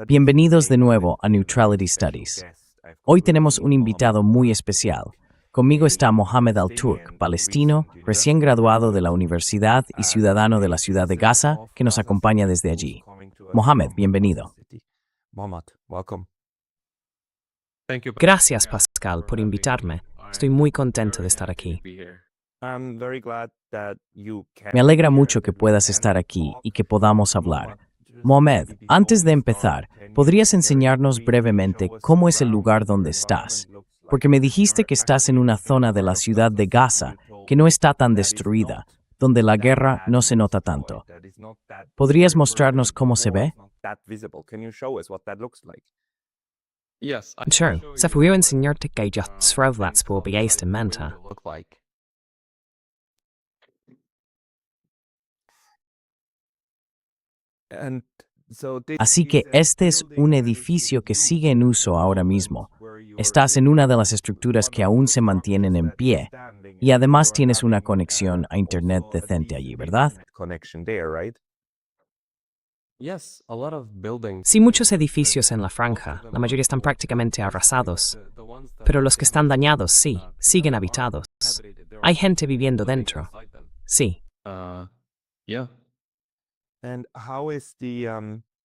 Bienvenidos de nuevo a Neutrality Studies. Hoy tenemos un invitado muy especial. Conmigo está Mohamed Al-Turk, palestino, recién graduado de la universidad y ciudadano de la ciudad de Gaza, que nos acompaña desde allí. Mohamed, bienvenido. Gracias, Pascal, por invitarme. Estoy muy contento de estar aquí. Me alegra mucho que puedas estar aquí y que podamos hablar. Mohamed, antes de empezar, ¿podrías enseñarnos brevemente cómo es el lugar donde estás? Porque me dijiste que estás en una zona de la ciudad de Gaza que no está tan destruida, donde la guerra no se nota tanto. ¿Podrías mostrarnos cómo se ve? Sure, så får jag enseñarte que jag strovlats på begeistamente. Así que este es un edificio que sigue en uso ahora mismo. Estás en una de las estructuras que aún se mantienen en pie y además tienes una conexión a Internet decente allí, ¿verdad? Sí, muchos edificios en la franja, la mayoría están prácticamente arrasados, pero los que están dañados, sí, siguen habitados. Hay gente viviendo dentro. Sí.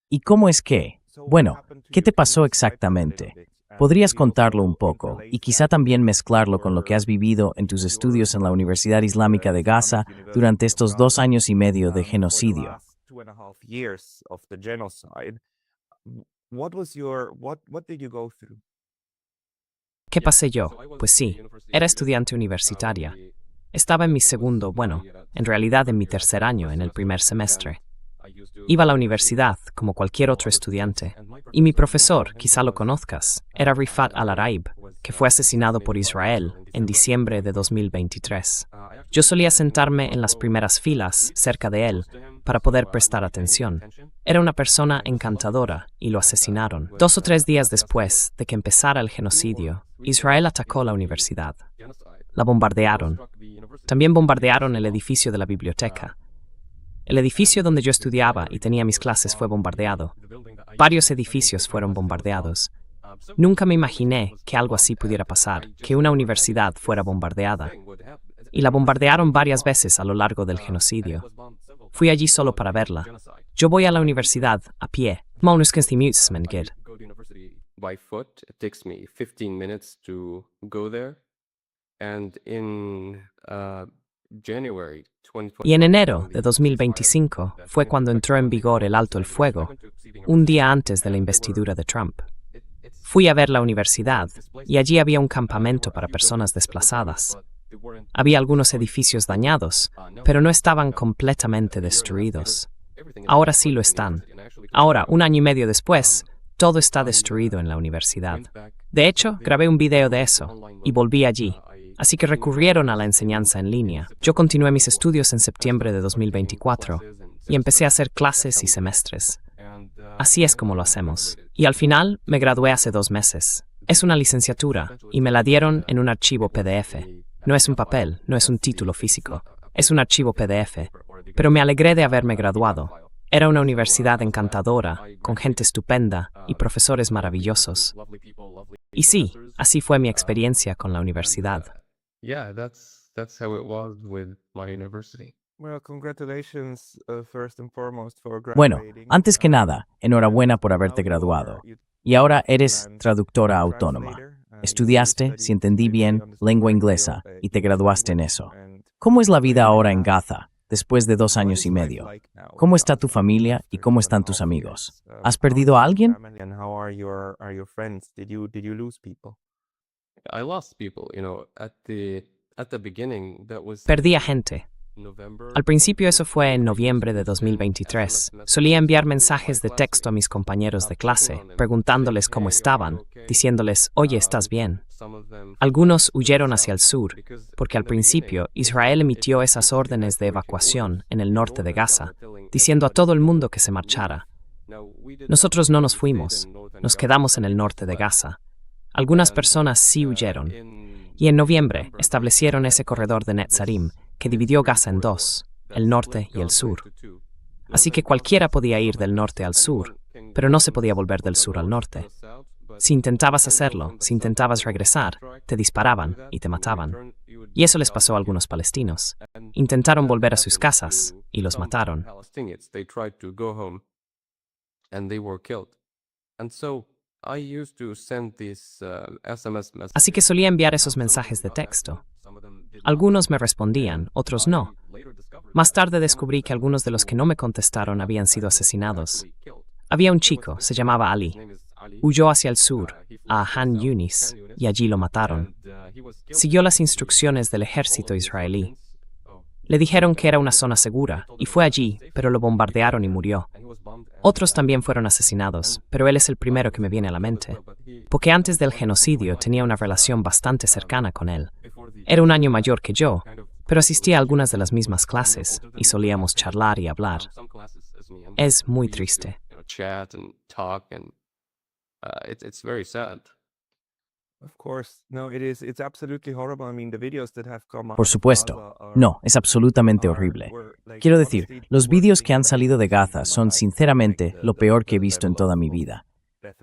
¿Y cómo es que? Bueno, ¿qué te pasó exactamente? ¿Podrías contarlo un poco y quizá también mezclarlo con lo que has vivido en tus estudios en la Universidad Islámica de Gaza durante estos 2 años y medio de genocidio? ¿Qué pasé yo? Pues sí, era estudiante universitaria. Estaba en mi segundo, en realidad en mi tercer año, en el primer semestre. Iba a la universidad, como cualquier otro estudiante, y mi profesor, quizá lo conozcas, era Rifat Al-Araib, que fue asesinado por Israel en diciembre de 2023. Yo solía sentarme en las primeras filas, cerca de él, para poder prestar atención. Era una persona encantadora y lo asesinaron. 2 o 3 días después de que empezara el genocidio, Israel atacó la universidad. La bombardearon. También bombardearon el edificio de la biblioteca. El edificio donde yo estudiaba y tenía mis clases fue bombardeado. Varios edificios fueron bombardeados. Nunca me imaginé que algo así pudiera pasar, que una universidad fuera bombardeada. Y la bombardearon varias veces a lo largo del genocidio. Fui allí solo para verla. Yo voy a la universidad a pie. Y en enero de 2025 fue cuando entró en vigor el alto el fuego, un día antes de la investidura de Trump. Fui a ver la universidad y allí había un campamento para personas desplazadas. Había algunos edificios dañados, pero no estaban completamente destruidos. Ahora sí lo están. Ahora, 1 año y medio después, todo está destruido en la universidad. De hecho, grabé un video de eso y volví allí. Así que recurrieron a la enseñanza en línea. Yo continué mis estudios en septiembre de 2024 y empecé a hacer clases y semestres. Así es como lo hacemos. Y al final me gradué hace 2 meses. Es una licenciatura y me la dieron en un archivo PDF. No es un papel, no es un título físico. Es un archivo PDF. Pero me alegré de haberme graduado. Era una universidad encantadora, con gente estupenda y profesores maravillosos. Y sí, así fue mi experiencia con la universidad. That's how it was with my university. Bueno, antes que nada, enhorabuena por haberte graduado. Y ahora eres traductora autónoma. Estudiaste, si entendí bien, lengua inglesa y te graduaste en eso. ¿Cómo es la vida ahora en Gaza, después de 2 años y medio? ¿Cómo está tu familia y cómo están tus amigos? ¿Has perdido a alguien? I lost people, at the beginning, that was Perdí a gente. November. Al principio eso fue en noviembre de 2023. Solía enviar mensajes de texto a mis compañeros de clase, preguntándoles cómo estaban, diciéndoles, oye, ¿estás bien? Algunos huyeron hacia el sur, porque al principio Israel emitió esas órdenes de evacuación en el norte de Gaza, diciendo a todo el mundo que se marchara. Nosotros no nos fuimos, nos quedamos en el norte de Gaza. Algunas personas sí huyeron, y en noviembre establecieron ese corredor de Netzarim que dividió Gaza en 2, el norte y el sur. así que cualquiera podía ir del norte al sur, pero no se podía volver del sur al norte. Si intentabas hacerlo, si intentabas regresar, te disparaban y te mataban. Y eso les pasó a algunos palestinos. Intentaron volver a sus casas y los mataron. Así que solía enviar esos mensajes de texto. Algunos me respondían, otros no. Más tarde descubrí que algunos de los que no me contestaron habían sido asesinados. Había un chico, se llamaba Ali. Huyó hacia el sur, a Han Yunis, y allí lo mataron. Siguió las instrucciones del ejército israelí. Le dijeron que era una zona segura, y fue allí, pero lo bombardearon y murió. Otros también fueron asesinados, pero él es el primero que me viene a la mente, porque antes del genocidio tenía una relación bastante cercana con él. Era un año mayor que yo, pero asistía a algunas de las mismas clases, y solíamos charlar y hablar. Es muy triste. It's very sad. Por supuesto. No, es absolutamente horrible. Quiero decir, los vídeos que han salido de Gaza son sinceramente lo peor que he visto en toda mi vida.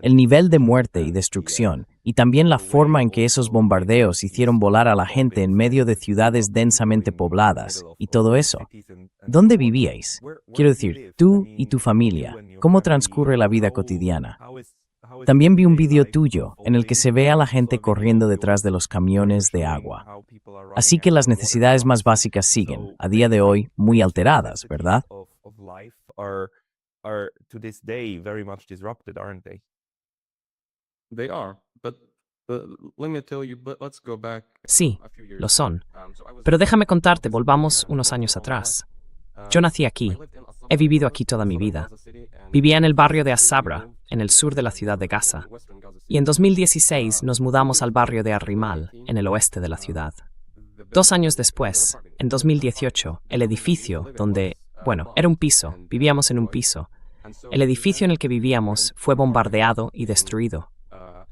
El nivel de muerte y destrucción, y también la forma en que esos bombardeos hicieron volar a la gente en medio de ciudades densamente pobladas, y todo eso. ¿Dónde vivíais? Quiero decir, tú y tu familia, ¿cómo transcurre la vida cotidiana? También vi un vídeo tuyo en el que se ve a la gente corriendo detrás de los camiones de agua. Así que las necesidades más básicas siguen, a día de hoy, muy alteradas, ¿verdad? They are, but let me tell you, but let's go back Sí, a few years. lo son. Pero déjame contarte, volvamos unos años atrás. Yo nací aquí. He vivido aquí toda mi vida. Vivía en el barrio de As-Sabra, en el sur de la ciudad de Gaza. Y en 2016 nos mudamos al barrio de Ar-Rimal, en el oeste de la ciudad. 2 años después, en 2018, el edificio donde, era un piso, vivíamos en un piso. El edificio en el que vivíamos fue bombardeado y destruido.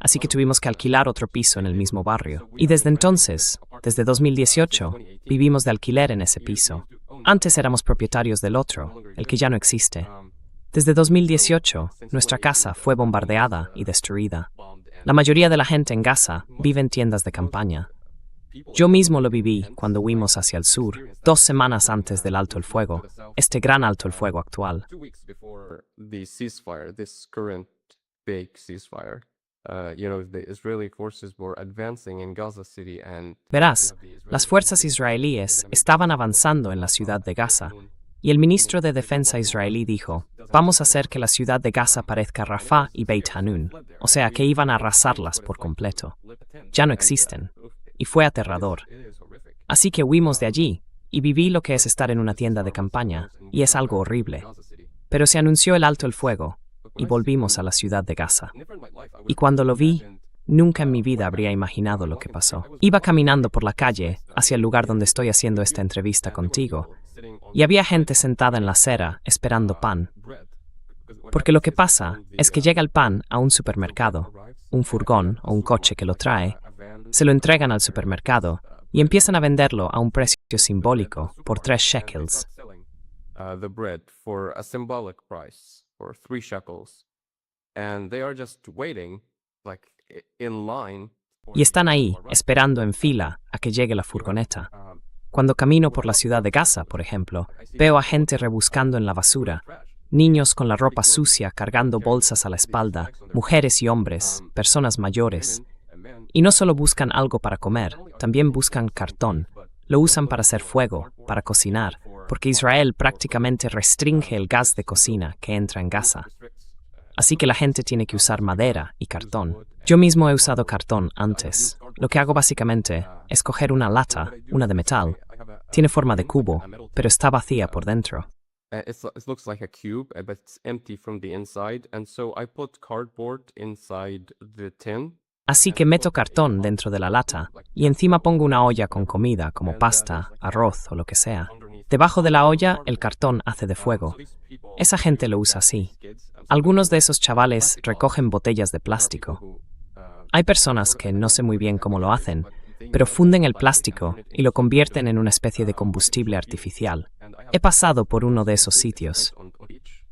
Así que tuvimos que alquilar otro piso en el mismo barrio. Y desde entonces, desde 2018, vivimos de alquiler en ese piso. Antes éramos propietarios del otro, el que ya no existe. Desde 2018, nuestra casa fue bombardeada y destruida. La mayoría de la gente en Gaza vive en tiendas de campaña. Yo mismo lo viví cuando huimos hacia el sur, 2 semanas antes del alto el fuego, este gran alto el fuego actual. 2 weeks before the ceasefire, this current big ceasefire, the Israeli forces were advancing in Gaza City and Verás, las fuerzas israelíes estaban avanzando en la ciudad de Gaza, y el ministro de Defensa israelí dijo, vamos a hacer que la ciudad de Gaza parezca Rafah y Beit Hanun, o sea que iban a arrasarlas por completo. Ya no existen, y fue aterrador. Así que huimos de allí, y viví lo que es estar en una tienda de campaña, y es algo horrible. Pero se anunció el alto el fuego, y volvimos a la ciudad de Gaza. Y cuando lo vi, nunca en mi vida habría imaginado lo que pasó. Iba caminando por la calle, hacia el lugar donde estoy haciendo esta entrevista contigo, y había gente sentada en la acera esperando pan. Porque lo que pasa es que llega el pan a un supermercado, un furgón o un coche que lo trae, se lo entregan al supermercado y empiezan a venderlo a un precio simbólico por 3 shekels. the bread for a symbolic price for 3 shekels, and they are just waiting, like in line. Y están ahí, esperando en fila a que llegue la furgoneta. Cuando camino por la ciudad de Gaza, por ejemplo, veo a gente rebuscando en la basura, niños con la ropa sucia cargando bolsas a la espalda, mujeres y hombres, personas mayores. Y no solo buscan algo para comer, también buscan cartón. Lo usan para hacer fuego, para cocinar, porque Israel prácticamente restringe el gas de cocina que entra en Gaza. Así que la gente tiene que usar madera y cartón. Yo mismo he usado cartón antes. Lo que hago básicamente es coger una lata, una de metal. Tiene forma de cubo, pero está vacía por dentro. It looks like a cube, but it's empty from the inside, and so I put cardboard inside the tin. Así que meto cartón dentro de la lata y encima pongo una olla con comida como pasta, arroz o lo que sea. Debajo de la olla el cartón hace de fuego. Esa gente lo usa así. Algunos de esos chavales recogen botellas de plástico. Hay personas que no sé muy bien cómo lo hacen, pero funden el plástico y lo convierten en una especie de combustible artificial. He pasado por uno de esos sitios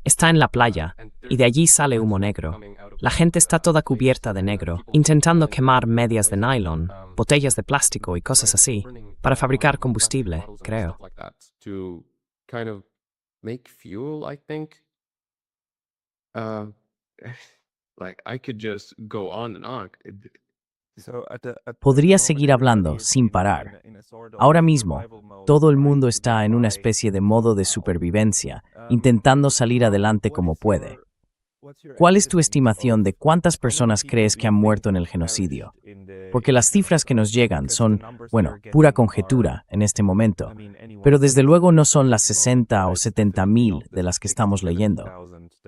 Está en la playa, y de allí sale humo negro. La gente está toda cubierta de negro, intentando quemar medias de nylon, botellas de plástico y cosas así, para fabricar combustible, creo. To kind of make fuel, I think. Uh, like I could just go on and on. Podría seguir hablando sin parar. Ahora mismo, todo el mundo está en una especie de modo de supervivencia, intentando salir adelante como puede. ¿Cuál es tu estimación de cuántas personas crees que han muerto en el genocidio? Porque las cifras que nos llegan son, bueno, pura conjetura en este momento, pero desde luego no son las 60 o 70 mil de las que estamos leyendo.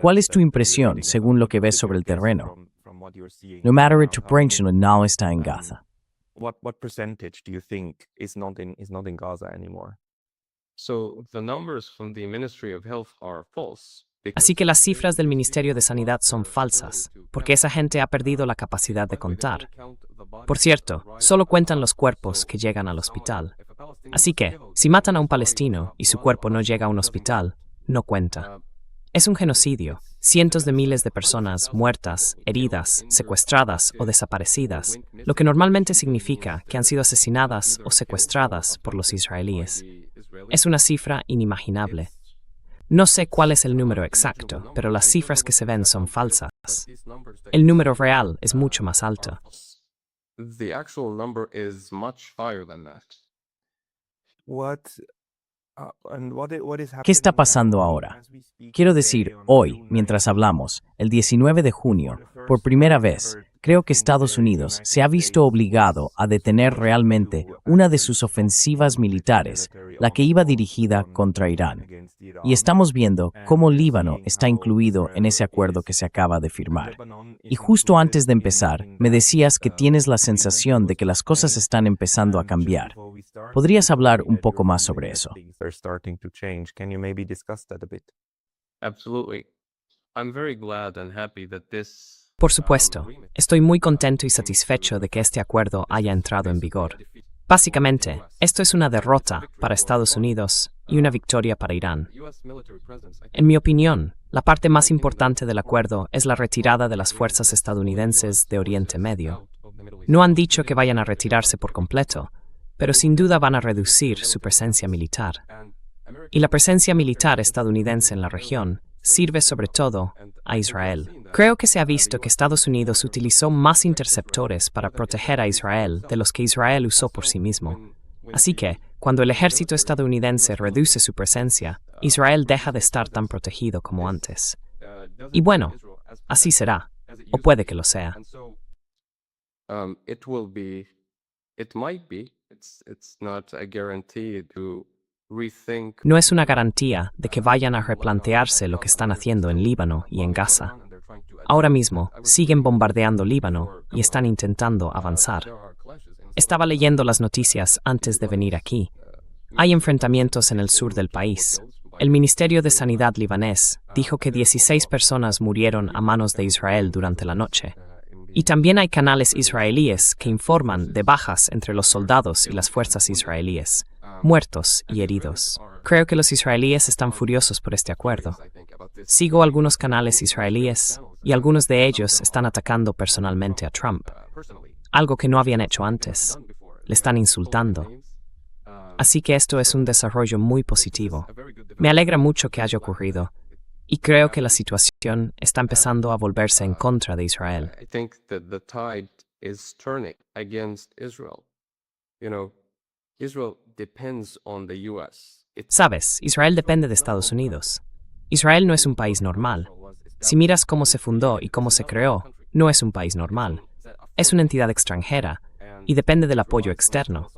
¿Cuál es tu impresión según lo que ves sobre el terreno? No matter tu proporción no está en Gaza. What percentage do you think is not in Gaza anymore? So the numbers from the Ministry of Health are false. Así que las cifras del Ministerio de Sanidad son falsas, porque esa gente ha perdido la capacidad de contar. Por cierto, solo cuentan los cuerpos que llegan al hospital. Así que, si matan a un palestino y su cuerpo no llega a un hospital, no cuenta. Es un genocidio. Cientos de miles de personas muertas, heridas, secuestradas o desaparecidas, lo que normalmente significa que han sido asesinadas o secuestradas por los israelíes. Es una cifra inimaginable. No sé cuál es el número exacto, pero las cifras que se ven son falsas. El número real es mucho más alto. The actual number is much higher than that. ¿Qué está pasando ahora? Quiero decir, hoy, mientras hablamos, el 19 de junio, por primera vez, creo que Estados Unidos se ha visto obligado a detener realmente una de sus ofensivas militares, la que iba dirigida contra Irán. Y estamos viendo cómo Líbano está incluido en ese acuerdo que se acaba de firmar. Y justo antes de empezar, me decías que tienes la sensación de que las cosas están empezando a cambiar. ¿Podrías hablar un poco más sobre eso? Absolutely. I'm very glad and happy that this Por supuesto, estoy muy contento y satisfecho de que este acuerdo haya entrado en vigor. Básicamente, esto es una derrota para Estados Unidos y una victoria para Irán. En mi opinión, la parte más importante del acuerdo es la retirada de las fuerzas estadounidenses de Oriente Medio. No han dicho que vayan a retirarse por completo, pero sin duda van a reducir su presencia militar. Y la presencia militar estadounidense en la región sirve sobre todo a Israel. Creo que se ha visto que Estados Unidos utilizó más interceptores para proteger a Israel de los que Israel usó por sí mismo. Así que, cuando el ejército estadounidense reduce su presencia, Israel deja de estar tan protegido como antes. Y bueno, así será, o puede que lo sea. It might be. It's not a guarantee to rethink. No es una garantía de que vayan a replantearse lo que están haciendo en Líbano y en Gaza. Ahora mismo siguen bombardeando Líbano y están intentando avanzar. Estaba leyendo las noticias antes de venir aquí. Hay enfrentamientos en el sur del país. El Ministerio de Sanidad libanés dijo que 16 personas murieron a manos de Israel durante la noche. Y también hay canales israelíes que informan de bajas entre los soldados y las fuerzas israelíes, muertos y heridos. Creo que los israelíes están furiosos por este acuerdo. Sigo algunos canales israelíes y algunos de ellos están atacando personalmente a Trump, algo que no habían hecho antes. Le están insultando. Así que esto es un desarrollo muy positivo. Me alegra mucho que haya ocurrido. Y creo que la situación está empezando a volverse en contra de Israel. I think that the tide is turning against Israel. You know, Israel depends on the US. Sabes, Israel depende de Estados Unidos. Israel no es un país normal. Si miras cómo se fundó y cómo se creó, no es un país normal. Es una entidad extranjera y depende del apoyo externo.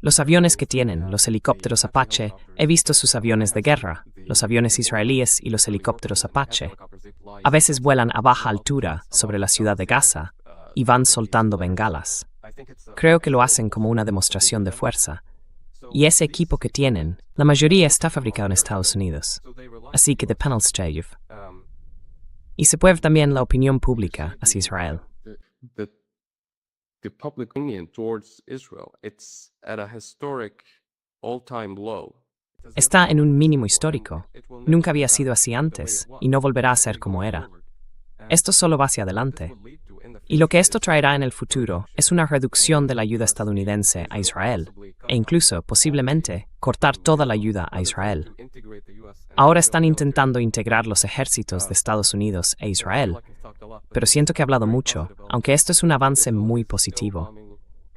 Los aviones que tienen, los helicópteros Apache, he visto sus aviones de guerra, los aviones israelíes y los helicópteros Apache. A veces vuelan a baja altura sobre la ciudad de Gaza y van soltando bengalas. Creo que lo hacen como una demostración de fuerza. Y ese equipo que tienen, la mayoría está fabricado en Estados Unidos. Así que depende de ellos. Y se puede ver también la opinión pública hacia Israel. The public opinion towards Israel, it's at a historic all-time low. Está en un mínimo histórico. Nunca había sido así antes y no volverá a ser como era. Esto solo va hacia adelante. Y lo que esto traerá en el futuro es una reducción de la ayuda estadounidense a Israel, e incluso, posiblemente, cortar toda la ayuda a Israel. Ahora están intentando integrar los ejércitos de Estados Unidos e Israel, pero siento que he hablado mucho, aunque esto es un avance muy positivo.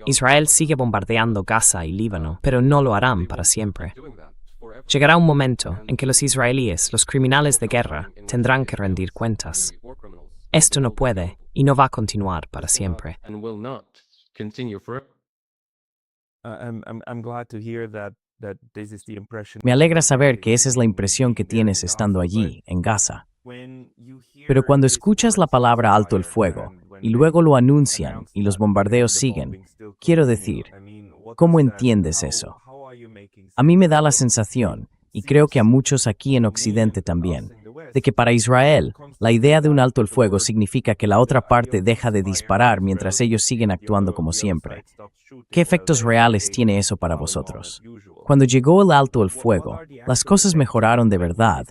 Israel sigue bombardeando Gaza y Líbano, pero no lo harán para siempre. Llegará un momento en que los israelíes, los criminales de guerra, tendrán que rendir cuentas. Esto no puede y no va a continuar para siempre. I'm glad to hear that this is the impression. Me alegra saber que esa es la impresión que tienes estando allí, en Gaza. Pero cuando escuchas la palabra alto el fuego, y luego lo anuncian y los bombardeos siguen, quiero decir, ¿cómo entiendes eso? A mí me da la sensación, y creo que a muchos aquí en Occidente también, de que para Israel, la idea de un alto el fuego significa que la otra parte deja de disparar mientras ellos siguen actuando como siempre. ¿Qué efectos reales tiene eso para vosotros? Cuando llegó el alto el fuego, ¿las cosas mejoraron de verdad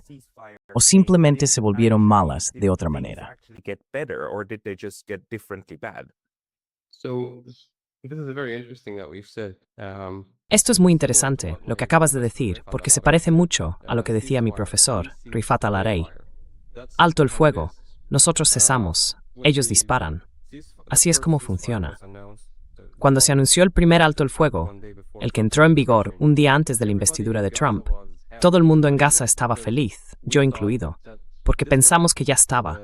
o simplemente se volvieron malas de otra manera? Get better, or did they just get differently bad? So this is very interesting that we've said. Esto es muy interesante, lo que acabas de decir, porque se parece mucho a lo que decía mi profesor, Rifat Al-Arey. Alto el fuego, nosotros cesamos, ellos disparan. Así es como funciona. Cuando se anunció el primer alto el fuego, el que entró en vigor un día antes de la investidura de Trump, todo el mundo en Gaza estaba feliz, yo incluido, porque pensamos que ya estaba,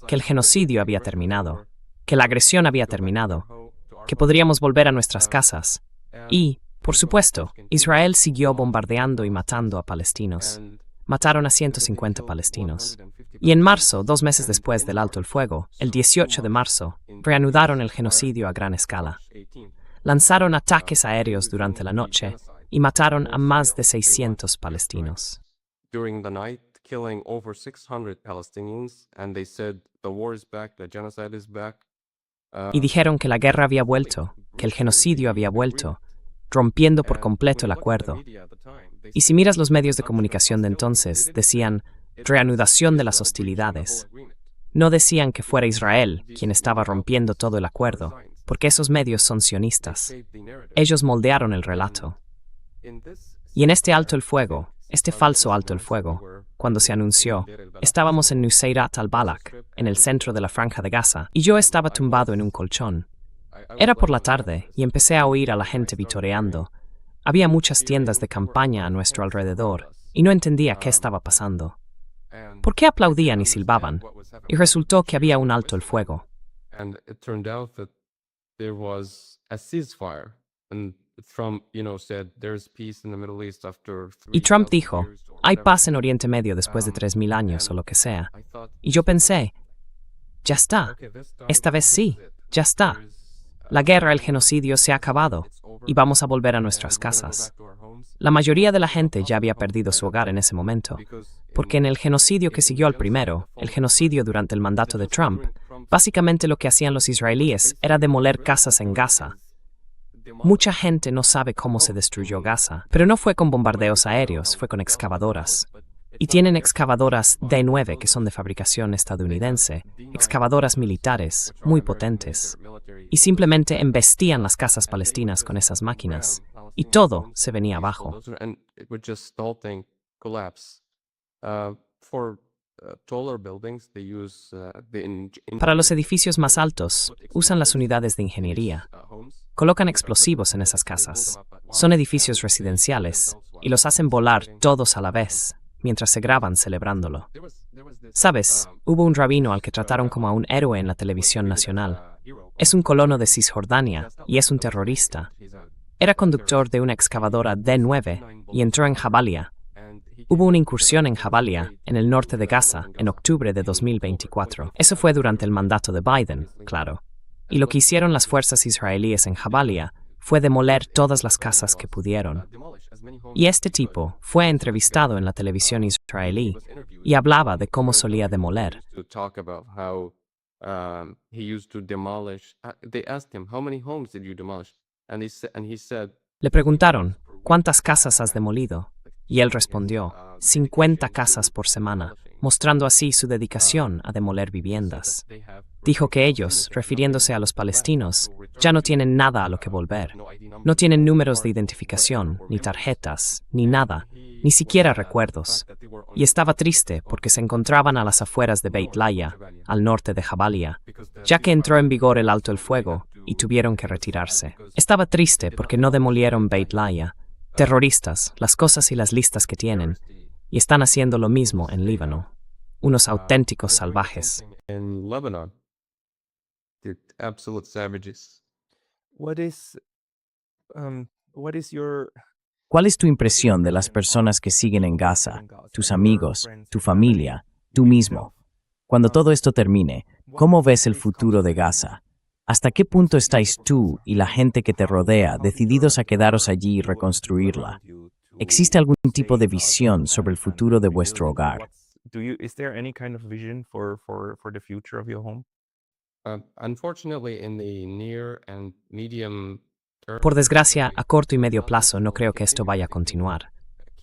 que el genocidio había terminado, que la agresión había terminado, que podríamos volver a nuestras casas. Y, por supuesto, Israel siguió bombardeando y matando a palestinos. Mataron a 150 palestinos. Y en marzo, 2 meses después del alto el fuego, el 18 de marzo, reanudaron el genocidio a gran escala. Lanzaron ataques aéreos durante la noche y mataron a más de 600 palestinos. During the night, killing over 600 Palestinians, and they said the war is back, the genocide is back. Y dijeron que la guerra había vuelto, que el genocidio había vuelto, rompiendo por completo el acuerdo. Y si miras los medios de comunicación de entonces, decían reanudación de las hostilidades. No decían que fuera Israel quien estaba rompiendo todo el acuerdo, porque esos medios son sionistas. Ellos moldearon el relato. Y en este alto el fuego, este falso alto el fuego, cuando se anunció, estábamos en Nuseirat al-Balak, en el centro de la Franja de Gaza, y yo estaba tumbado en un colchón. Era por la tarde y empecé a oír a la gente vitoreando. Había muchas tiendas de campaña a nuestro alrededor y no entendía qué estaba pasando. ¿Por qué aplaudían y silbaban? Y resultó que había un alto el fuego. And it turned out that there was a ceasefire. And Trump, said there's peace in the Middle East after Y Trump 3,000 dijo, years or hay whatever. paz en Oriente Medio después de 3.000 años o lo que sea. Y yo pensé, ya está, esta vez sí, ya está. La guerra, el genocidio se ha acabado y vamos a volver a nuestras casas. La mayoría de la gente ya había perdido su hogar en ese momento, porque en el genocidio que siguió al primero, el genocidio durante el mandato de Trump, básicamente lo que hacían los israelíes era demoler casas en Gaza. Mucha gente no sabe cómo se destruyó Gaza, pero no fue con bombardeos aéreos, fue con excavadoras. Y tienen excavadoras D9 que son de fabricación estadounidense, excavadoras militares muy potentes. Y simplemente embestían las casas palestinas con esas máquinas. Y todo se venía abajo. And it would just stall thing collapse. For taller buildings, they use Para los edificios más altos, usan las unidades de ingeniería. Colocan explosivos en esas casas. Son edificios residenciales y los hacen volar todos a la vez, mientras se graban celebrándolo. Sabes, hubo un rabino al que trataron como a un héroe en la televisión nacional. Es un colono de Cisjordania y es un terrorista. Era conductor de una excavadora D9 y entró en Jabalia. Hubo una incursión en Jabalia, en el norte de Gaza, en octubre de 2024. Eso fue durante el mandato de Biden, claro. Y lo que hicieron las fuerzas israelíes en Jabalia fue demoler todas las casas que pudieron. Y este tipo fue entrevistado en la televisión israelí y hablaba de cómo solía demoler. to talk about how he used to demolish. They asked him, "How many homes did you demolish?" And he said, Le preguntaron, ¿cuántas casas has demolido? Y él respondió, 50 casas por semana, mostrando así su dedicación a demoler viviendas. Dijo que ellos, refiriéndose a los palestinos, ya no tienen nada a lo que volver. No tienen números de identificación, ni tarjetas, ni nada, ni siquiera recuerdos. Y estaba triste porque se encontraban a las afueras de Beit Lahiya, al norte de Jabalia, ya que entró en vigor el alto el fuego y tuvieron que retirarse. Estaba triste porque no demolieron Beit Lahiya. Terroristas, las cosas y las listas que tienen, y están haciendo lo mismo en Líbano. Unos auténticos salvajes. In Lebanon, they're absolute savages. What is your ¿Cuál es tu impresión de las personas que siguen en Gaza, tus amigos, tu familia, tú mismo? Cuando todo esto termine, ¿cómo ves el futuro de Gaza? ¿Hasta qué punto estáis tú y la gente que te rodea decididos a quedaros allí y reconstruirla? ¿Existe algún tipo de visión sobre el futuro de vuestro hogar? Is there any kind of vision for the future of your home? Unfortunately, in the near and medium term, Por desgracia, a corto y medio plazo no creo que esto vaya a continuar.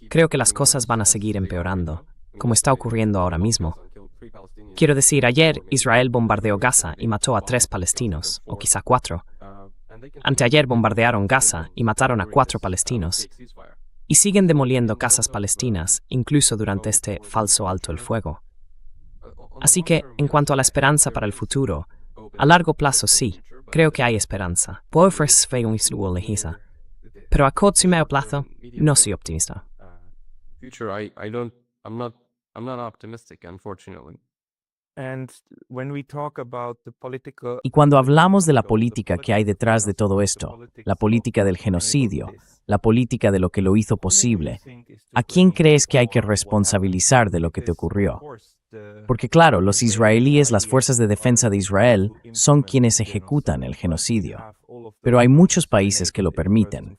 Creo que las cosas van a seguir empeorando, como está ocurriendo ahora mismo. Quiero decir, ayer Israel bombardeó Gaza y mató a 3 palestinos, o quizá 4. Anteayer bombardearon Gaza y mataron a 4 palestinos. Y siguen demoliendo casas palestinas, incluso durante este falso alto el fuego. Así que, en cuanto a la esperanza para el futuro, a largo plazo sí, creo que hay esperanza. Pero a corto y medio plazo, no soy optimista. future, I'm not optimistic, unfortunately. And when we talk about the political Y cuando hablamos de la política que hay detrás de todo esto, la política del genocidio, la política de lo que lo hizo posible, ¿a quién crees que hay que responsabilizar de lo que te ocurrió? Porque claro, los israelíes, las fuerzas de defensa de Israel, son quienes ejecutan el genocidio. Pero hay muchos países que lo permiten.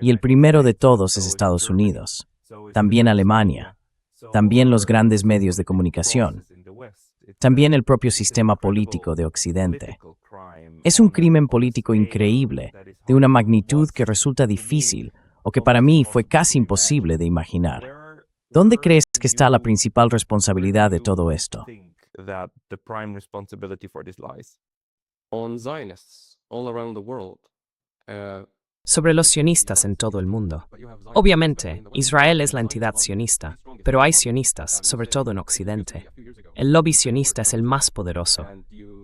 Y el primero de todos es Estados Unidos. También Alemania. También los grandes medios de comunicación. También el propio sistema político de Occidente. Es un crimen político increíble, de una magnitud que resulta difícil, o que para mí fue casi imposible de imaginar. ¿Dónde crees que está la principal responsabilidad de todo esto? that the prime responsibility for this lies? On Zionists all around the world. Sobre los sionistas en todo el mundo. Obviamente, Israel es la entidad sionista, pero hay sionistas, sobre todo en Occidente. El lobby sionista es el más poderoso.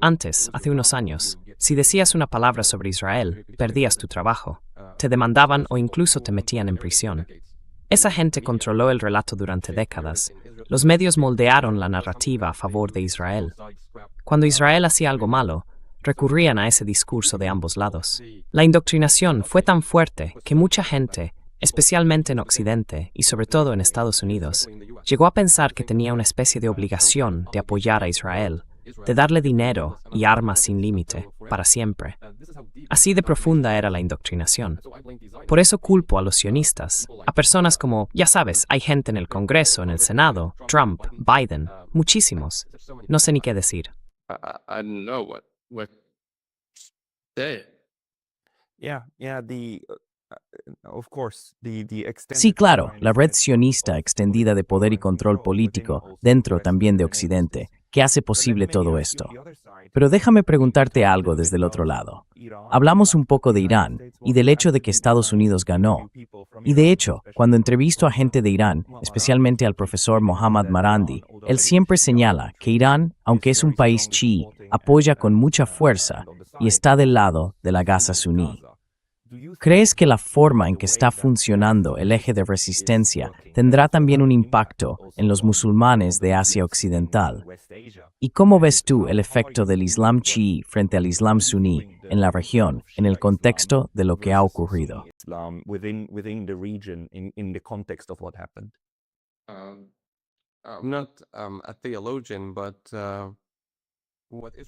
Antes, hace unos años, si decías una palabra sobre Israel, perdías tu trabajo, te demandaban o incluso te metían en prisión. Esa gente controló el relato durante décadas. Los medios moldearon la narrativa a favor de Israel. Cuando Israel hacía algo malo, recurrían a ese discurso de ambos lados. La indoctrinación fue tan fuerte que mucha gente, especialmente en Occidente y sobre todo en Estados Unidos, llegó a pensar que tenía una especie de obligación de apoyar a Israel, de darle dinero y armas sin límite, para siempre. Así de profunda era la indoctrinación. Por eso culpo a los sionistas, a personas como, ya sabes, hay gente en el Congreso, en el Senado, Trump, Biden, muchísimos. No sé ni qué decir. I don't know what say. Of course, the extent. Sí, claro, la red sionista extendida de poder y control político dentro también de Occidente, que hace posible todo esto. Pero déjame preguntarte algo desde el otro lado. Hablamos un poco de Irán y del hecho de que Estados Unidos ganó. Y de hecho, cuando entrevisto a gente de Irán, especialmente al profesor Mohammad Marandi, él siempre señala que Irán, aunque es un país chií, apoya con mucha fuerza y está del lado de la Gaza suní. ¿Crees que la forma en que está funcionando el eje de resistencia tendrá también un impacto en los musulmanes de Asia Occidental? ¿Y cómo ves tú el efecto del Islam chií frente al Islam suní en la región en el contexto de lo que ha ocurrido? Islam within the region in the context of what happened. I'm not a theologian, but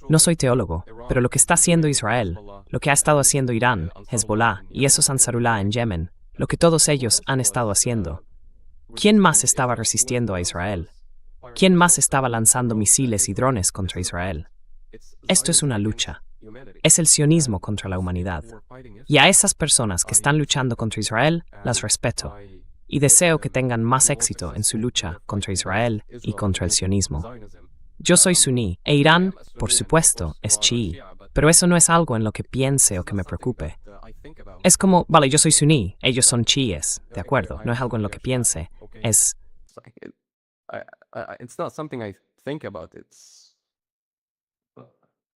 No soy teólogo, pero lo que está haciendo Israel, lo que ha estado haciendo Irán, Hezbollah y esos Ansarullah en Yemen, lo que todos ellos han estado haciendo. ¿Quién más estaba resistiendo a Israel? ¿Quién más estaba lanzando misiles y drones contra Israel? Esto es una lucha. Es el sionismo contra la humanidad. Y a esas personas que están luchando contra Israel, las respeto. y deseo que tengan más éxito en su lucha contra Israel y contra el sionismo. Yo soy suní e Irán, por supuesto, es chií, pero eso no es algo en lo que piense o que me preocupe. Es como, vale, yo soy suní, ellos son chiíes, de acuerdo, no es algo en lo que piense, es... It's not something I think about.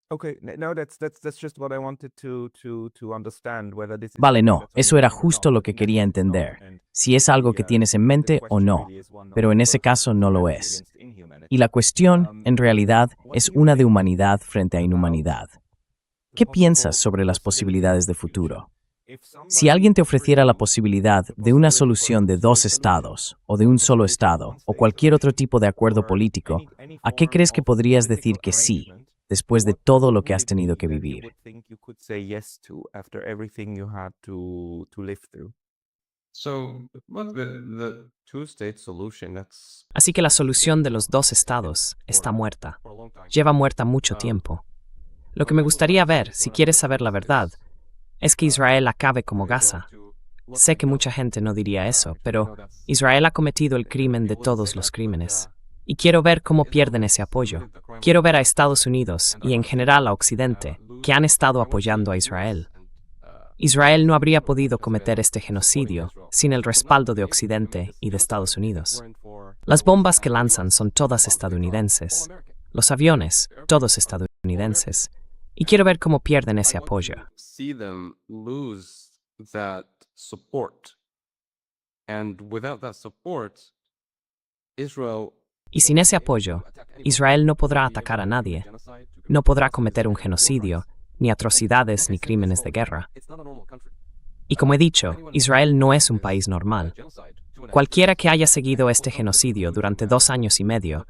Okay, no, that's just what I wanted to understand whether this is Vale, something no, that's on eso your era mind or justo not. lo que In that quería sense, no. entender. And Si es algo que tienes en mente o no, pero en ese caso no lo es. Y la cuestión, en realidad, es una de humanidad frente a inhumanidad. ¿Qué piensas sobre las posibilidades de futuro? Si alguien te ofreciera la posibilidad de una solución de dos estados, o de un solo estado, o cualquier otro tipo de acuerdo político, ¿a qué crees que podrías decir que sí, después de todo lo que has tenido que vivir? So, well, the two-state solution, that's Así que la solución de los dos estados está muerta. Lleva muerta mucho tiempo. Lo que me gustaría ver, si quieres saber la verdad, es que Israel acabe como Gaza. Sé que mucha gente no diría eso, pero Israel ha cometido el crimen de todos los crímenes. Y quiero ver cómo pierden ese apoyo. Quiero ver a Estados Unidos y en general a Occidente, que han estado apoyando a Israel. Israel no habría podido cometer este genocidio sin el respaldo de Occidente y de Estados Unidos. Las bombas que lanzan son todas estadounidenses. Los aviones, todos estadounidenses. Y quiero ver cómo pierden ese apoyo. see them lose that support. And without that support, Israel Y sin ese apoyo, Israel no podrá atacar a nadie, no podrá cometer un genocidio, ni atrocidades ni crímenes de guerra. Y como he dicho, Israel no es un país normal. Cualquiera que haya seguido este genocidio durante 2 años y medio,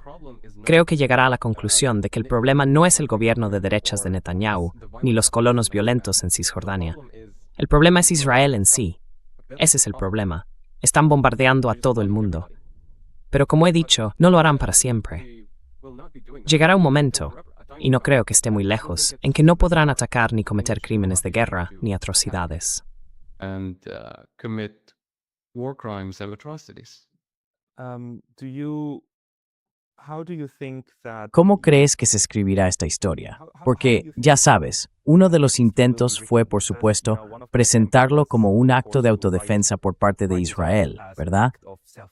creo que llegará a la conclusión de que el problema no es el gobierno de derechas de Netanyahu, ni los colonos violentos en Cisjordania. El problema es Israel en sí. Ese es el problema. Están bombardeando a todo el mundo. Pero como he dicho, no lo harán para siempre. Llegará un momento, y no creo que esté muy lejos, en que no podrán atacar ni cometer crímenes de guerra ni atrocidades. and commit war crimes and atrocities. How do you think that ¿Cómo crees que se escribirá esta historia? Porque, ya sabes, uno de los intentos fue, por supuesto, presentarlo como un acto de autodefensa por parte de Israel, ¿verdad?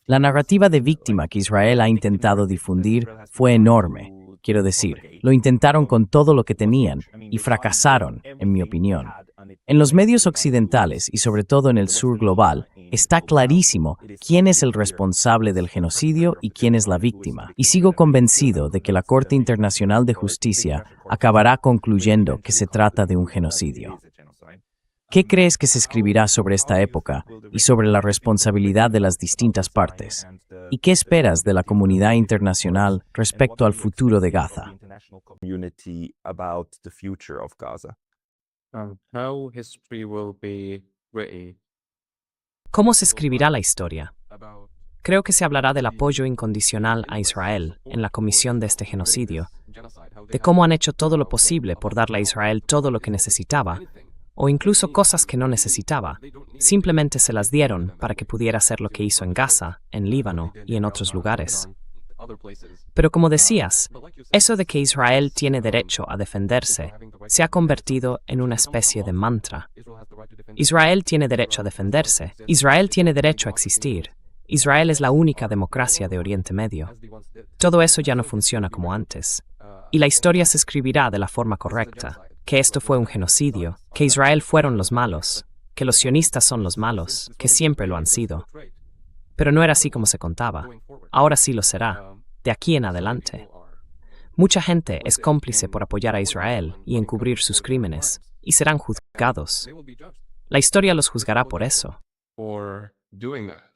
La narrativa de víctima que Israel ha intentado difundir fue enorme. Quiero decir, lo intentaron con todo lo que tenían y fracasaron, en mi opinión. En los medios occidentales y sobre todo en el sur global, está clarísimo quién es el responsable del genocidio y quién es la víctima. Y sigo convencido de que la Corte Internacional de Justicia acabará concluyendo que se trata de un genocidio. ¿Qué crees que se escribirá sobre esta época y sobre la responsabilidad de las distintas partes? ¿Y qué esperas de la comunidad internacional respecto al futuro de Gaza? community about the future of Gaza? How history will be written ¿Cómo se escribirá la historia? about Creo que se hablará del apoyo incondicional a Israel en la comisión de este genocidio, de cómo han hecho todo lo posible por darle a Israel todo lo que necesitaba, o incluso cosas que no necesitaba. Simplemente se las dieron para que pudiera hacer lo que hizo en Gaza, en Líbano y en otros lugares. Pero como decías, eso de que Israel tiene derecho a defenderse se ha convertido en una especie de mantra. Israel tiene derecho a defenderse. Israel tiene derecho a existir. Israel es la única democracia de Oriente Medio. Todo eso ya no funciona como antes. Y la historia se escribirá de la forma correcta, que esto fue un genocidio, que Israel fueron los malos, que los sionistas son los malos, que siempre lo han sido. Pero no era así como se contaba. Ahora sí lo será, de aquí en adelante. Mucha gente es cómplice por apoyar a Israel y encubrir sus crímenes, y serán juzgados. La historia los juzgará por eso. for doing that.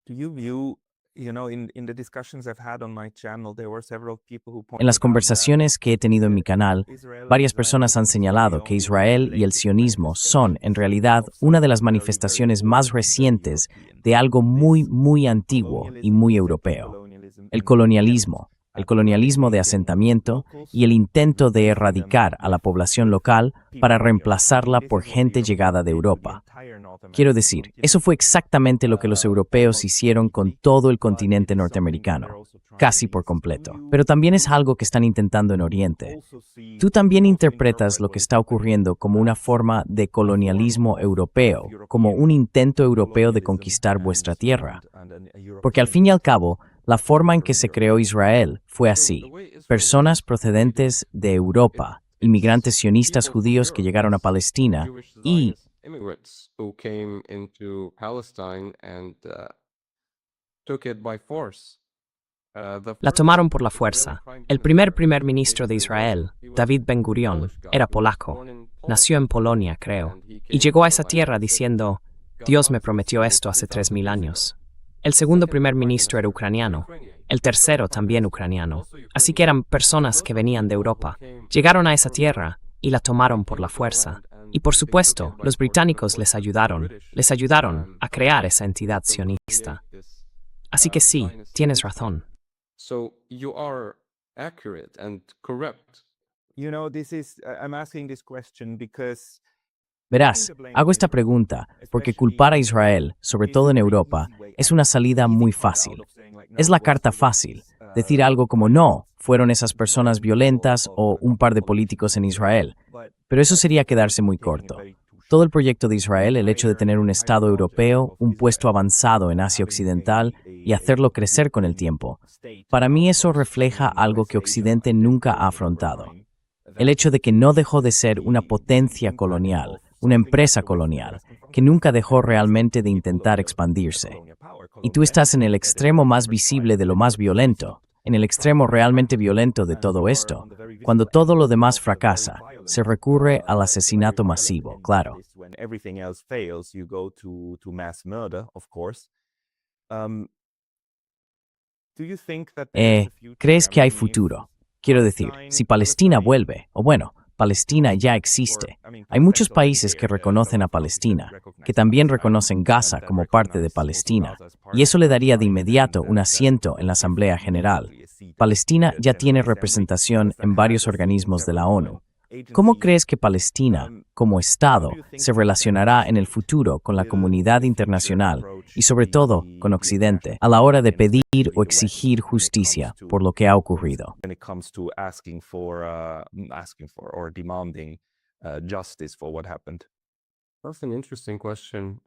Do you view, in the discussions I've had on my channel, there were several people who pointed En las out conversaciones que he tenido en mi canal, varias personas han señalado que Israel y el sionismo son, en realidad, una de las manifestaciones más recientes de algo muy, muy antiguo y muy europeo, el colonialismo, el colonialismo de asentamiento y el intento de erradicar a la población local para reemplazarla por gente llegada de Europa. Quiero decir, eso fue exactamente lo que los europeos hicieron con todo el continente norteamericano, casi por completo. Pero también es algo que están intentando en Oriente. Tú también interpretas lo que está ocurriendo como una forma de colonialismo europeo, como un intento europeo de conquistar vuestra tierra. Porque al fin y al cabo, la forma en que se creó Israel fue así. Personas procedentes de Europa, inmigrantes sionistas judíos que llegaron a Palestina y immigrants who came into Palestine and took it by force. La tomaron por la fuerza. El primer ministro de Israel, David Ben Gurión, era polaco. Nació en Polonia, creo, y llegó a esa tierra diciendo, Dios me prometió esto hace 3000 años. El segundo primer ministro era ucraniano, el tercero también ucraniano. Así que eran personas que venían de Europa. Llegaron a esa tierra y la tomaron por la fuerza. Y por supuesto, los británicos les ayudaron a crear esa entidad sionista. Así que sí, tienes razón. So you are accurate and correct. You know, I'm asking this question because verás, hago esta pregunta porque culpar a Israel, sobre todo en Europa, es una salida muy fácil. Es la carta fácil, decir algo como no, fueron esas personas violentas o un par de políticos en Israel. Pero eso sería quedarse muy corto. Todo el proyecto de Israel, el hecho de tener un Estado europeo, un puesto avanzado en Asia Occidental y hacerlo crecer con el tiempo, para mí eso refleja algo que Occidente nunca ha afrontado. El hecho de que no dejó de ser una potencia colonial, una empresa colonial, que nunca dejó realmente de intentar expandirse. Y tú estás en el extremo más visible de lo más violento, en el extremo realmente violento de todo esto. Cuando todo lo demás fracasa, se recurre al asesinato masivo, claro. ¿Crees que hay futuro? Quiero decir, si Palestina vuelve, o bueno, Palestina ya existe. Hay muchos países que reconocen a Palestina, que también reconocen Gaza como parte de Palestina, y eso le daría de inmediato un asiento en la Asamblea General. Palestina ya tiene representación en varios organismos de la ONU. ¿Cómo crees que Palestina, como Estado, se relacionará en el futuro con la comunidad internacional y sobre todo con Occidente a la hora de pedir o exigir justicia por lo que ha ocurrido? That's an interesting question.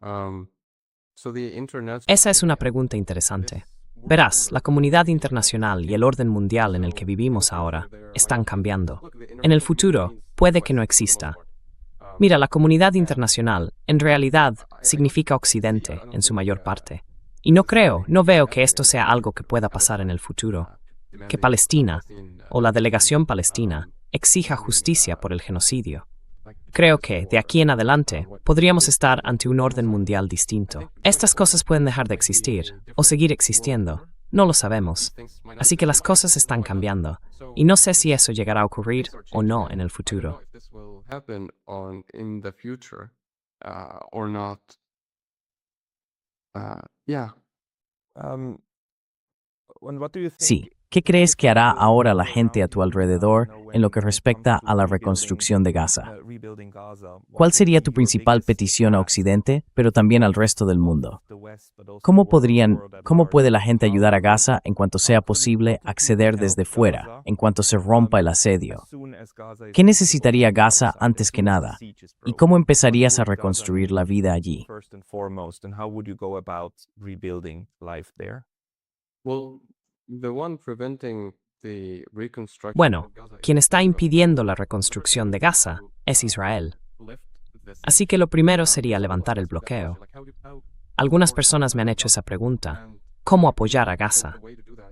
Esa es una pregunta interesante. Verás, la comunidad internacional y el orden mundial en el que vivimos ahora están cambiando. En el futuro, puede que no exista. Mira, la comunidad internacional, en realidad, significa Occidente, en su mayor parte. Y no veo que esto sea algo que pueda pasar en el futuro. Que Palestina, o la delegación palestina, exija justicia por el genocidio. Creo que, de aquí en adelante, podríamos estar ante un orden mundial distinto. Estas cosas pueden dejar de existir, o seguir existiendo. No lo sabemos. Así que las cosas están cambiando, y no sé si eso llegará a ocurrir o no en el futuro. Sí. ¿Qué crees que hará ahora la gente a tu alrededor en lo que respecta a la reconstrucción de Gaza? ¿Cuál sería tu principal petición a Occidente, pero también al resto del mundo? ¿Cómo puede la gente ayudar a Gaza en cuanto sea posible acceder desde fuera, en cuanto se rompa el asedio? ¿Qué necesitaría Gaza antes que nada? ¿Y cómo empezarías a reconstruir la vida allí? Bueno, quien está impidiendo la reconstrucción de Gaza es Israel. Así que lo primero sería levantar el bloqueo. Algunas personas me han hecho esa pregunta: ¿cómo apoyar a Gaza?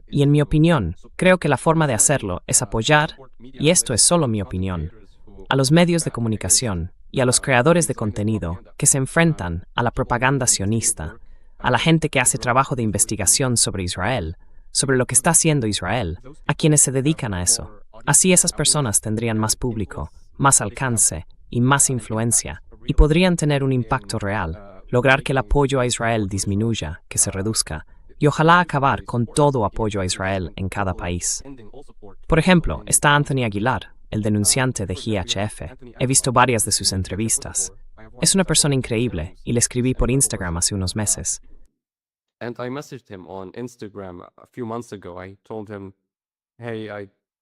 Y en mi opinión, creo que la forma de hacerlo es apoyar, y esto es solo mi opinión, a los medios de comunicación y a los creadores de contenido que se enfrentan a la propaganda sionista, a la gente que hace trabajo de investigación sobre Israel, sobre lo que está haciendo Israel, a quienes se dedican a eso. Así esas personas tendrían más público, más alcance y más influencia, y podrían tener un impacto real, lograr que el apoyo a Israel disminuya, que se reduzca, y ojalá acabar con todo apoyo a Israel en cada país. Por ejemplo, está Anthony Aguilar, el denunciante de GHF. He visto varias de sus entrevistas. Es una persona increíble y le escribí por Instagram hace unos meses. And I messaged him on Instagram a few months ago. I told him, hey,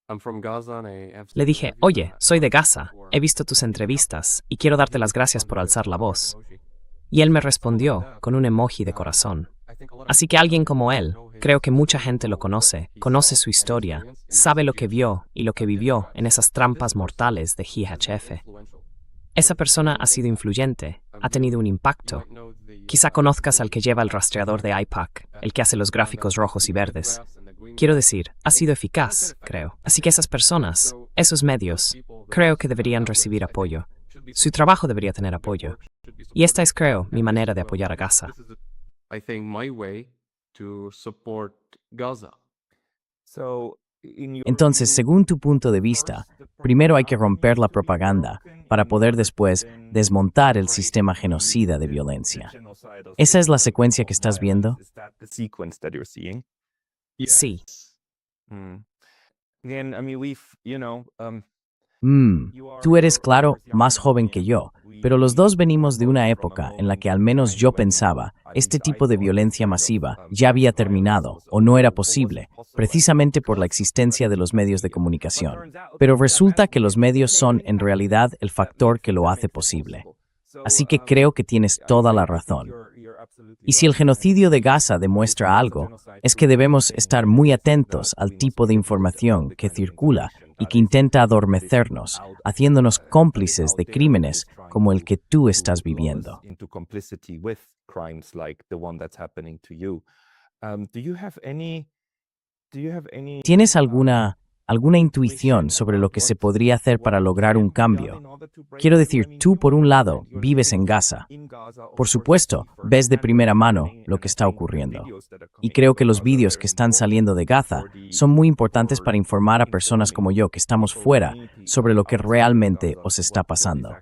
I'm from Gaza and I have Le dije, oye, soy de Gaza, he visto tus entrevistas y quiero darte las gracias por alzar la voz. Y él me respondió con un emoji de corazón. Así que alguien como él, creo que mucha gente lo conoce su historia, sabe lo que vio y lo que vivió en esas trampas mortales de GHF. Esa persona ha sido influyente, ha tenido un impacto. Quizá conozcas al que lleva el rastreador de iPac, el que hace los gráficos rojos y verdes. Quiero decir, ha sido eficaz, creo. Así que esas personas, esos medios, creo que deberían recibir apoyo. Su trabajo debería tener apoyo. Y esta es, creo, mi manera de apoyar a Gaza. I think my way to support Gaza. So, in your Entonces, view, según tu punto de vista, primero hay que romper la propaganda para poder después desmontar el sistema genocida de violencia. ¿Esa es la secuencia que estás viendo? Is that the sequence that you're seeing? Sí. Mm. Again, I mean, Tú eres, claro, más joven que yo, pero los dos venimos de una época en la que al menos yo pensaba, este tipo de violencia masiva ya había terminado o no era posible, precisamente por la existencia de los medios de comunicación. Pero resulta que los medios son en realidad el factor que lo hace posible. Así que creo que tienes toda la razón. Y si el genocidio de Gaza demuestra algo, es que debemos estar muy atentos al tipo de información que circula y que intenta adormecernos, haciéndonos cómplices de crímenes como el que tú estás viviendo. ¿Tienes alguna intuición sobre lo que se podría hacer para lograr un cambio? Quiero decir, tú por un lado vives en Gaza. Por supuesto, ves de primera mano lo que está ocurriendo. Y creo que los vídeos que están saliendo de Gaza son muy importantes para informar a personas como yo que estamos fuera sobre lo que realmente os está pasando.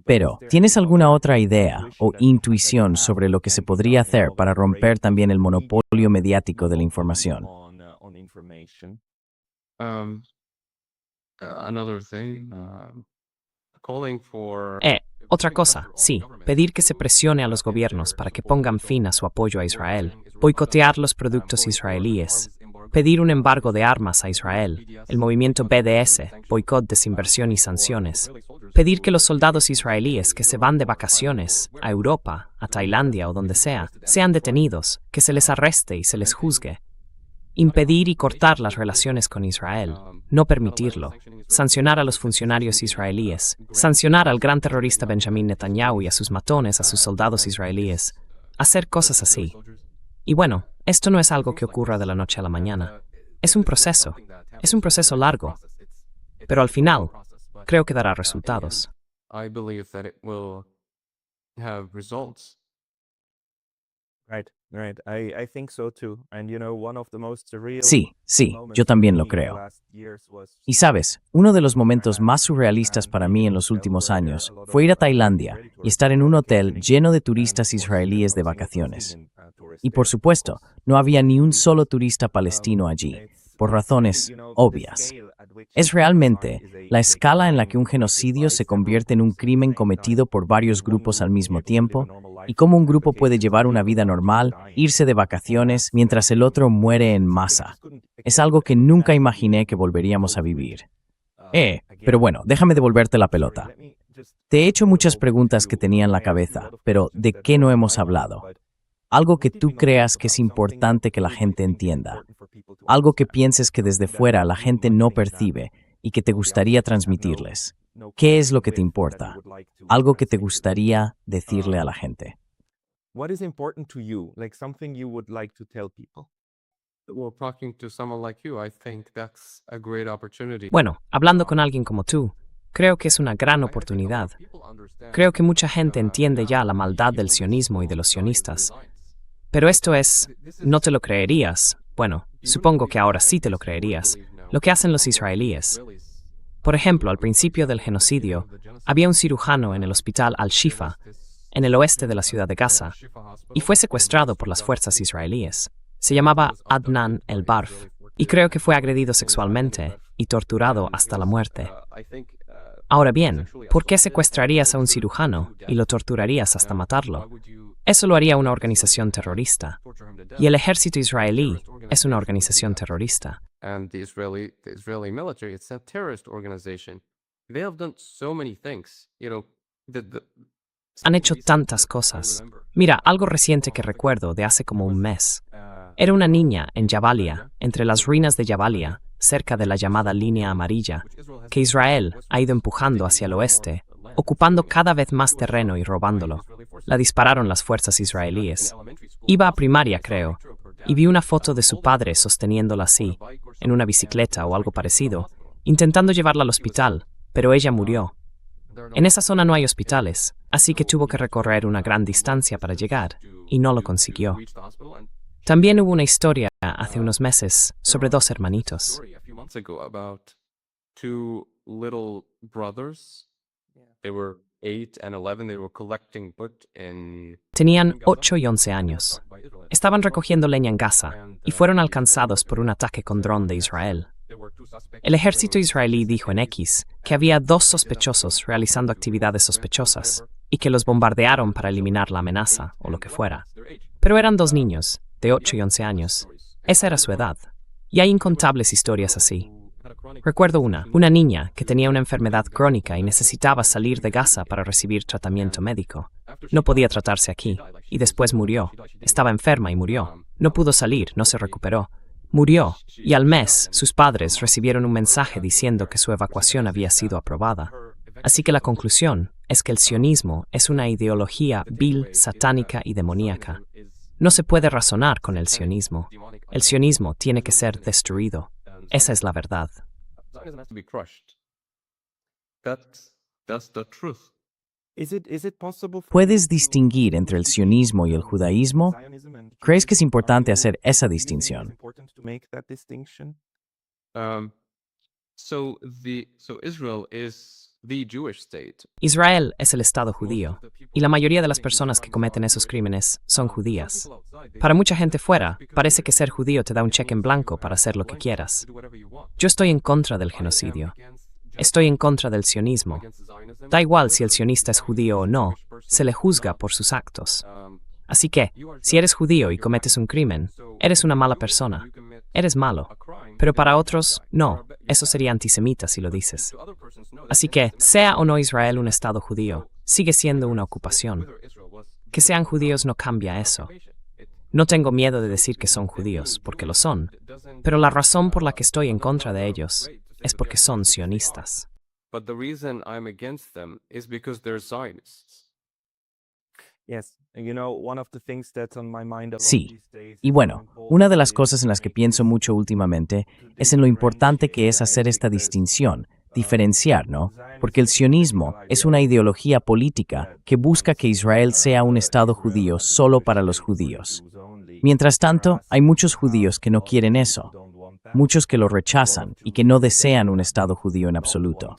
Pero, ¿tienes alguna otra idea o intuición sobre lo que se podría hacer para romper también el monopolio mediático de la información? Another thing, calling for Otra cosa, sí, pedir que se presione a los gobiernos para que pongan fin a su apoyo a Israel, boicotear los productos israelíes, pedir un embargo de armas a Israel, el movimiento BDS, boicot, desinversión y sanciones, pedir que los soldados israelíes que se van de vacaciones a Europa, a Tailandia o donde sea, sean detenidos, que se les arreste y se les juzgue. Impedir y cortar las relaciones con Israel, no permitirlo, sancionar a los funcionarios israelíes, sancionar al gran terrorista Benjamin Netanyahu y a sus matones, a sus soldados israelíes, hacer cosas así. Y bueno, esto no es algo que ocurra de la noche a la mañana. Es un proceso largo, pero al final creo que dará resultados. I believe that it will have results. Right. I think so too. And one of the most surreal Sí, yo también lo creo. Y sabes, uno de los momentos más surrealistas para mí en los últimos años fue ir a Tailandia y estar en un hotel lleno de turistas israelíes de vacaciones. Y por supuesto, no había ni un solo turista palestino allí, por razones obvias. Es realmente la escala en la que un genocidio se convierte en un crimen cometido por varios grupos al mismo tiempo, y cómo un grupo puede llevar una vida normal, irse de vacaciones, mientras el otro muere en masa. Es algo que nunca imaginé que volveríamos a vivir. Pero bueno, déjame devolverte la pelota. Te he hecho muchas preguntas que tenía en la cabeza, pero ¿de qué no hemos hablado? Algo que tú creas que es importante que la gente entienda. Algo que pienses que desde fuera la gente no percibe y que te gustaría transmitirles. ¿Qué es lo que te importa? Algo que te gustaría decirle a la gente. What is important to you? Like something you would like to tell people? Well, talking to someone like you, I think that's a great opportunity. Bueno, hablando con alguien como tú, creo que es una gran oportunidad. Creo que mucha gente entiende ya la maldad del sionismo y de los sionistas. Pero esto es, no te lo creerías, bueno, supongo que ahora sí te lo creerías, lo que hacen los israelíes. Por ejemplo, al principio del genocidio, había un cirujano en el hospital Al-Shifa en el oeste de la ciudad de Gaza, y fue secuestrado por las fuerzas israelíes. Se llamaba Adnan el-Barf, y creo que fue agredido sexualmente y torturado hasta la muerte. Ahora bien, ¿por qué secuestrarías a un cirujano y lo torturarías hasta matarlo? Eso lo haría una organización terrorista. Y el ejército israelí es una organización terrorista. And the Israeli military, it's a terrorist organization. They have done so many things. Han hecho tantas cosas. Mira, algo reciente que recuerdo de hace como un mes. Era una niña en Jabalia, entre las ruinas de Jabalia, cerca de la llamada línea amarilla, que Israel ha ido empujando hacia el oeste, ocupando cada vez más terreno y robándolo. La dispararon las fuerzas israelíes. Iba a primaria, creo, y vi una foto de su padre sosteniéndola así, en una bicicleta o algo parecido, intentando llevarla al hospital, pero ella murió. En esa zona no hay hospitales, así que tuvo que recorrer una gran distancia para llegar, y no lo consiguió. También hubo una historia hace unos meses sobre dos hermanitos. Tenían 8 y 11 años. Estaban recogiendo leña en Gaza y fueron alcanzados por un ataque con dron de Israel. El ejército israelí dijo en X que había 2 sospechosos realizando actividades sospechosas y que los bombardearon para eliminar la amenaza o lo que fuera. Pero eran 2 niños, de 8 y 11 años. Esa era su edad. Y hay incontables historias así. Recuerdo una niña que tenía una enfermedad crónica y necesitaba salir de Gaza para recibir tratamiento médico. No podía tratarse aquí, y después murió. Estaba enferma y murió. No pudo salir, no se recuperó. Murió, y al mes sus padres recibieron un mensaje diciendo que su evacuación había sido aprobada. Así que la conclusión es que el sionismo es una ideología vil, satánica y demoníaca. No se puede razonar con el sionismo. El sionismo tiene que ser destruido. Esa es la verdad. ¿Puedes distinguir entre el sionismo y el judaísmo? ¿Crees que es importante hacer esa distinción? Israel es el Estado judío, y la mayoría de las personas que cometen esos crímenes son judías. Para mucha gente fuera, parece que ser judío te da un cheque en blanco para hacer lo que quieras. Yo estoy en contra del genocidio. Estoy en contra del sionismo. Da igual si el sionista es judío o no, se le juzga por sus actos. Así que, si eres judío y cometes un crimen, eres una mala persona. Eres malo. Pero para otros, no. Eso sería antisemita si lo dices. Así que, sea o no Israel un Estado judío, sigue siendo una ocupación. Que sean judíos no cambia eso. No tengo miedo de decir que son judíos, porque lo son. Pero la razón por la que estoy en contra de ellos es porque son sionistas. Sí. Y bueno, una de las cosas en las que pienso mucho últimamente es en lo importante que es hacer esta distinción, diferenciar, ¿no? Porque el sionismo es una ideología política que busca que Israel sea un Estado judío solo para los judíos. Mientras tanto, hay muchos judíos que no quieren eso, muchos que lo rechazan y que no desean un Estado judío en absoluto.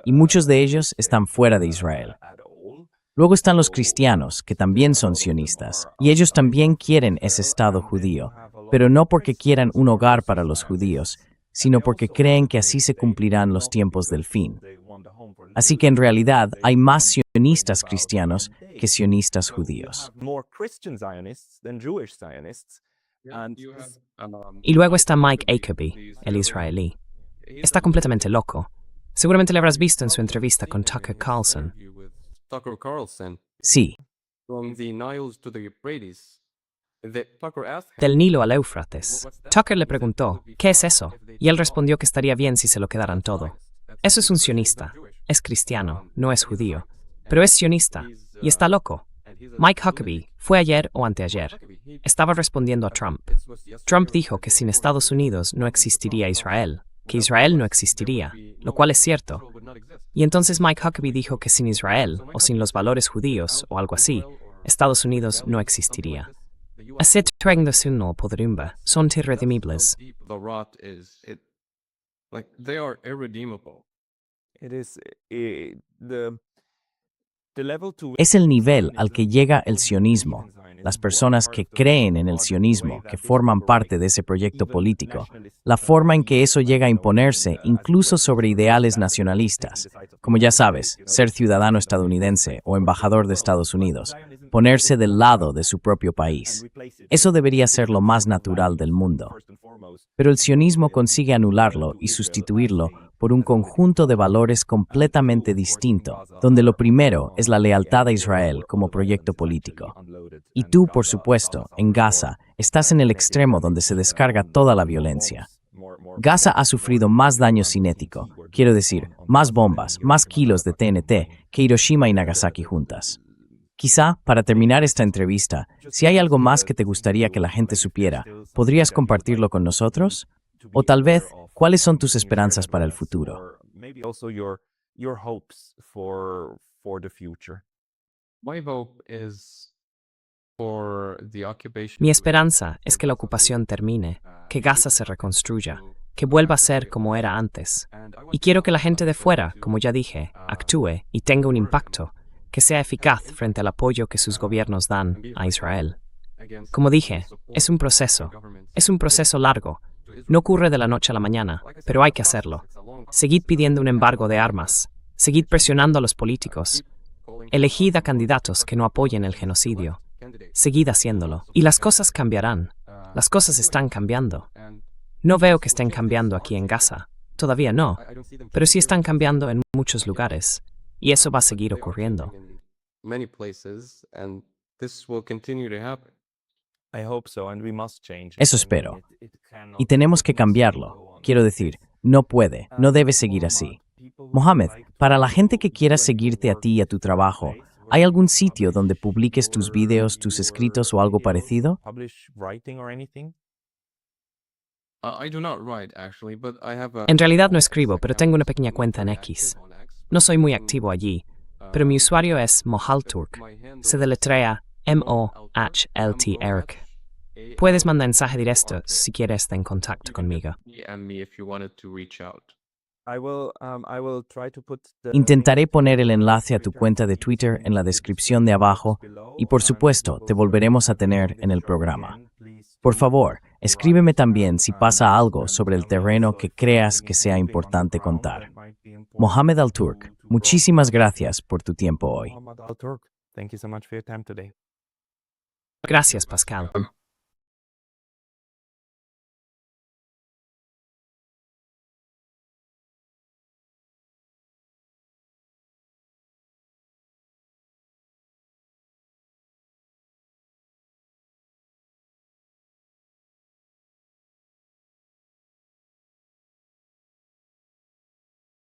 Y muchos de ellos están fuera de Israel. Luego están los cristianos, que también son sionistas, y ellos también quieren ese Estado judío, pero no porque quieran un hogar para los judíos, sino porque creen que así se cumplirán los tiempos del fin. Así que en realidad hay más sionistas cristianos que sionistas judíos. Y luego está Mike Huckabee, el israelí. Está completamente loco. Seguramente le habrás visto en su entrevista con Tucker Carlson. Sí. Del Nilo al Éufrates. Tucker le preguntó, ¿qué es eso? Y él respondió que estaría bien si se lo quedaran todo. Eso es un sionista. Es cristiano, no es judío. Pero es sionista. Y está loco. Mike Huckabee fue ayer o anteayer. Estaba respondiendo a Trump. Trump dijo que sin Estados Unidos no existiría Israel, que Israel no existiría, lo cual es cierto. Y entonces Mike Huckabee dijo que sin Israel, o sin los valores judíos, o algo así, Estados Unidos no existiría. Así trayendo no podrimba, son irredimibles. Es el nivel al que llega el sionismo, las personas que creen en el sionismo, que forman parte de ese proyecto político, la forma en que eso llega a imponerse incluso sobre ideales nacionalistas, como ya sabes, ser ciudadano estadounidense o embajador de Estados Unidos, ponerse del lado de su propio país. Eso debería ser lo más natural del mundo. Pero el sionismo consigue anularlo y sustituirlo por un conjunto de valores completamente distinto, donde lo primero es la lealtad a Israel como proyecto político. Y tú, por supuesto, en Gaza, estás en el extremo donde se descarga toda la violencia. Gaza ha sufrido más daño cinético, quiero decir, más bombas, más kilos de TNT que Hiroshima y Nagasaki juntas. Quizá, para terminar esta entrevista, si hay algo más que te gustaría que la gente supiera, ¿podrías compartirlo con nosotros? O tal vez, ¿cuáles son tus esperanzas para el futuro? My hope is for the occupation Mi esperanza es que la ocupación termine, que Gaza se reconstruya, que vuelva a ser como era antes. Y quiero que la gente de fuera, como ya dije, actúe y tenga un impacto, que sea eficaz frente al apoyo que sus gobiernos dan a Israel. Como dije, es un proceso largo. No ocurre de la noche a la mañana, pero hay que hacerlo. Seguid pidiendo un embargo de armas, seguid presionando a los políticos, elegid a candidatos que no apoyen el genocidio, seguid haciéndolo. Y las cosas cambiarán. Las cosas están cambiando. No veo que estén cambiando aquí en Gaza, todavía no, pero sí están cambiando en muchos lugares. Y eso va a seguir ocurriendo. many places, and this will continue to happen. Eso espero. Y tenemos que cambiarlo. Quiero decir, no puede, no debe seguir así. Mohamed, para la gente que quiera seguirte a ti y a tu trabajo, ¿hay algún sitio donde publiques tus videos, tus escritos o algo parecido? I do not write actually, but I have a En realidad no escribo, pero tengo una pequeña cuenta en X. No soy muy activo allí, pero mi usuario es Mohalturk. Se deletrea MOHLTERK. Puedes mandar mensaje directo si quieres estar en contacto conmigo. DM me if you wanted to reach out. Intentaré poner el enlace a tu cuenta de Twitter en la descripción de abajo y, por supuesto, te volveremos a tener en el programa. Por favor, escríbeme también si pasa algo sobre el terreno que creas que sea importante contar. Mohamed Al-Turk, muchísimas gracias por tu tiempo hoy. Gracias, Pascal.